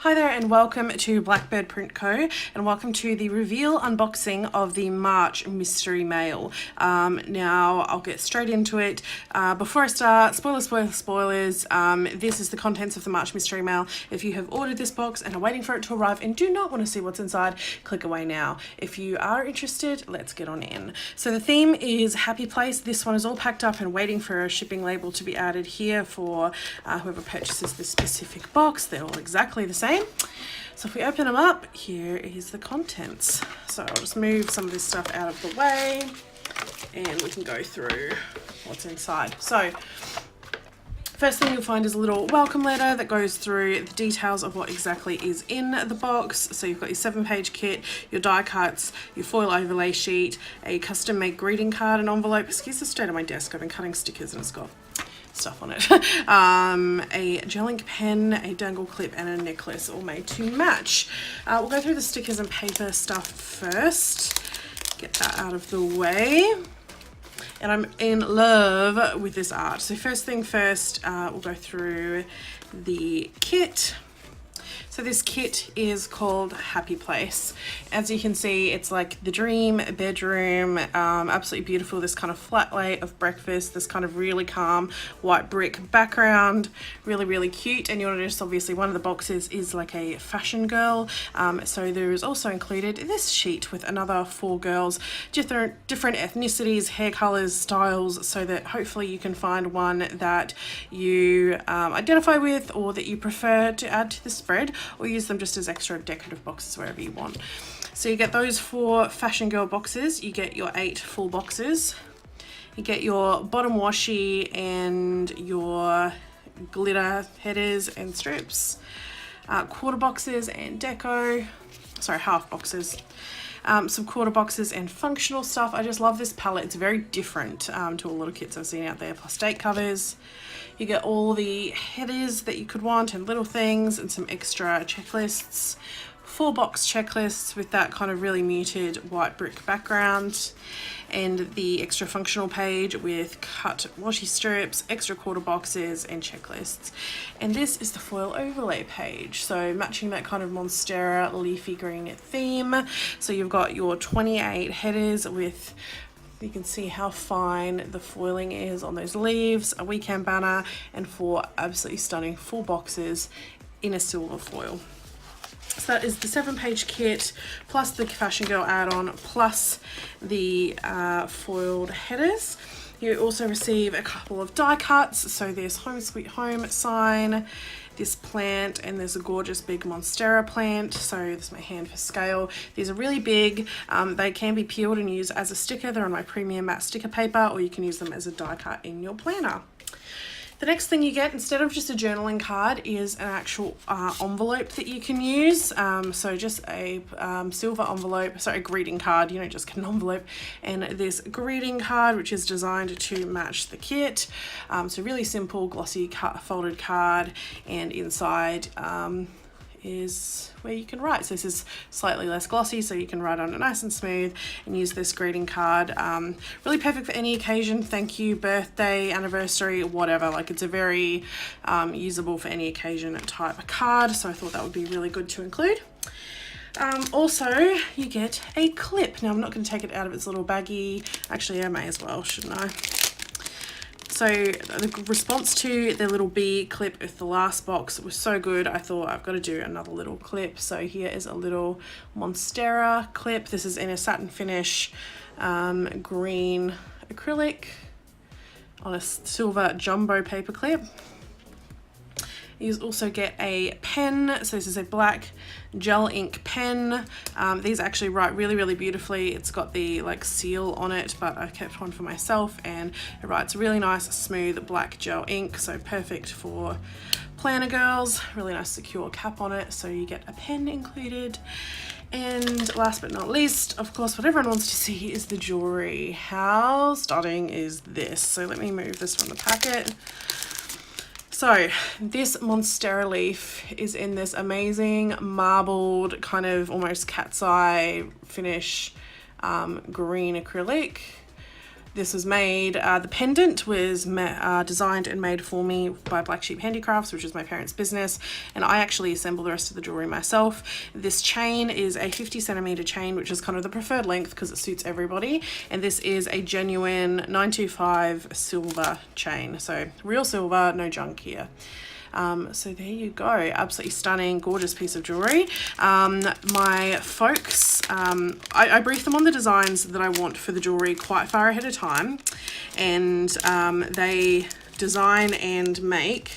Hi there and welcome to Blackbird Print Co. and welcome to the reveal unboxing of the March mystery mail. Now I'll get straight into it. Before I start, spoilers, this is the contents of the March mystery mail. If you have ordered this box and are waiting for it to arrive and do not want to see what's inside, click away now. If you are interested, let's get on in. So the theme is Happy Place. This one is all packed up and waiting for a shipping label to be added here for whoever purchases this specific box. They're all exactly the same. So if we open them up, here is the contents. So I'll just move some of this stuff out of the way and we can go through what's inside. So first thing you'll find is a little welcome letter that goes through the details of what exactly is in the box. So you've got your 7-page kit, your die cuts, your foil overlay sheet, a custom made greeting card, an envelope. Excuse the state of my desk, I've been cutting stickers and it's got stuff on it. A gel ink pen, a dangle clip and a necklace all made to match. We'll go through the stickers and paper stuff first. Get that out of the way. And I'm in love with this art. So first thing first, we'll go through the kit. So this kit is called Happy Place. As you can see, it's like the dream bedroom, absolutely beautiful. This kind of flat lay of breakfast, this kind of really calm white brick background, really, really cute. And you'll notice obviously one of the boxes is like a fashion girl. So there is also included this sheet with another 4 girls, different ethnicities, hair colors, styles, so that hopefully you can find one that you identify with or that you prefer to add to the spread, or use them just as extra decorative boxes wherever you want. So you get those 4 fashion girl boxes, you get your 8 full boxes, you get your bottom washi and your glitter headers and strips, quarter boxes and deco, sorry, half boxes. Some quarter boxes and functional stuff. I just love this palette. It's very different to a lot of kits I've seen out there, plus date covers. You get all the headers that you could want and little things and some extra checklists. 4 box checklists with that kind of really muted white brick background, and the extra functional page with cut washi strips, extra quarter boxes and checklists. And this is the foil overlay page, so matching that kind of Monstera leafy green theme. So you've got your 28 headers with, you can see how fine the foiling is on those leaves, a weekend banner, and 4 absolutely stunning full boxes in a silver foil. So that is the 7-page kit, plus the Fashion Girl add-on, plus the foiled headers. You also receive a couple of die cuts. So there's Home Sweet Home sign, this plant, and there's a gorgeous big Monstera plant. So this is my hand for scale. These are really big. They can be peeled and used as a sticker. They're on my premium matte sticker paper, or you can use them as a die cut in your planner. The next thing you get, instead of just a journaling card, is an actual envelope that you can use. So just a silver envelope, sorry, a greeting card. You don't just get an envelope. And this greeting card, which is designed to match the kit. So really simple, glossy folded card, and inside is where you can write. So this is slightly less glossy, so you can write on it nice and smooth and use this greeting card. Really perfect for any occasion, thank you, birthday, anniversary, whatever. Like, it's a very usable for any occasion type of card, so I thought that would be really good to include. Also, you get a clip. Now I'm not going to take it out of its little baggie. Actually, I may as well, shouldn't I? So the response to the little bee clip with the last box was so good, I thought I've got to do another little clip. So here is a little Monstera clip. This is in a satin finish, green acrylic on a silver jumbo paper clip. You also get a pen. So this is a black gel ink pen. These actually write really, really beautifully. It's got the like seal on it, but I kept one for myself, and it writes really nice, smooth black gel ink. So perfect for planner girls. Really nice secure cap on it. So you get a pen included. And last but not least, of course, what everyone wants to see is the jewelry. How stunning is this? So let me move this from the packet. So this Monstera leaf is in this amazing marbled kind of almost cat's eye finish, green acrylic. This was made, the pendant was designed and made for me by Black Sheep Handicrafts, which is my parents' business, and I actually assemble the rest of the jewelry myself. This chain is a 50 centimeter chain, which is kind of the preferred length because it suits everybody, and this is a genuine 925 silver chain, so real silver, no junk here. So there you go, absolutely stunning, gorgeous piece of jewelry. My folks, I brief them on the designs that I want for the jewelry quite far ahead of time, and they design and make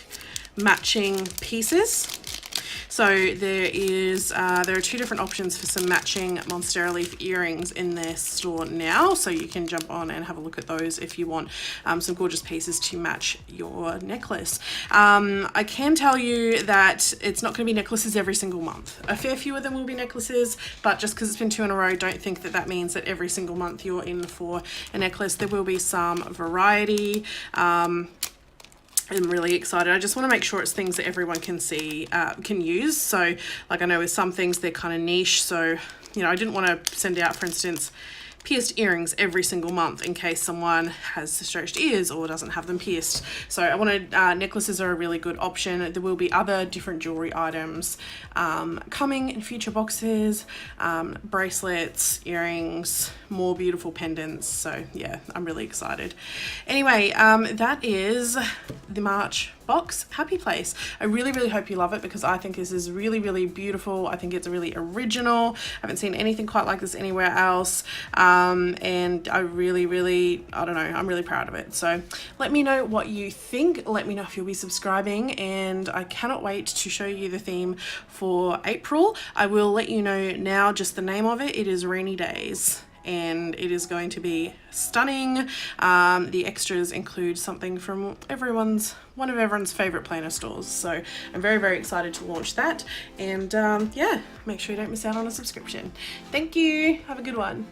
matching pieces. So there are two different options for some matching Monstera leaf earrings in their store now, so you can jump on and have a look at those if you want some gorgeous pieces to match your necklace. I can tell you that it's not going to be necklaces every single month. A fair few of them will be necklaces, but just because it's been 2 in a row, don't think that that means that every single month you're in for a necklace. There will be some variety. I'm really excited. I just want to make sure it's things that everyone can see, can use. So like, I know with some things they're kind of niche, so you know, I didn't want to send out, for instance, pierced earrings every single month in case someone has stretched ears or doesn't have them pierced. So I wanted, necklaces are a really good option. There will be other different jewelry items coming in future boxes, bracelets, earrings, more beautiful pendants. So yeah, I'm really excited. Anyway, that is the March box Happy Place. I really hope you love it, because I think this is really beautiful. I think it's really original. I haven't seen anything quite like this anywhere else, and I really, I don't know, I'm really proud of it. So let me know what you think. Let me know if you'll be subscribing, and I cannot wait to show you the theme for April. I will let you know now just the name of it. It is Rainy Days, and it is going to be stunning. The extras include something from one of everyone's favorite planner stores, so I'm very excited to launch that. And yeah, make sure you don't miss out on a subscription. Thank you, have a good one.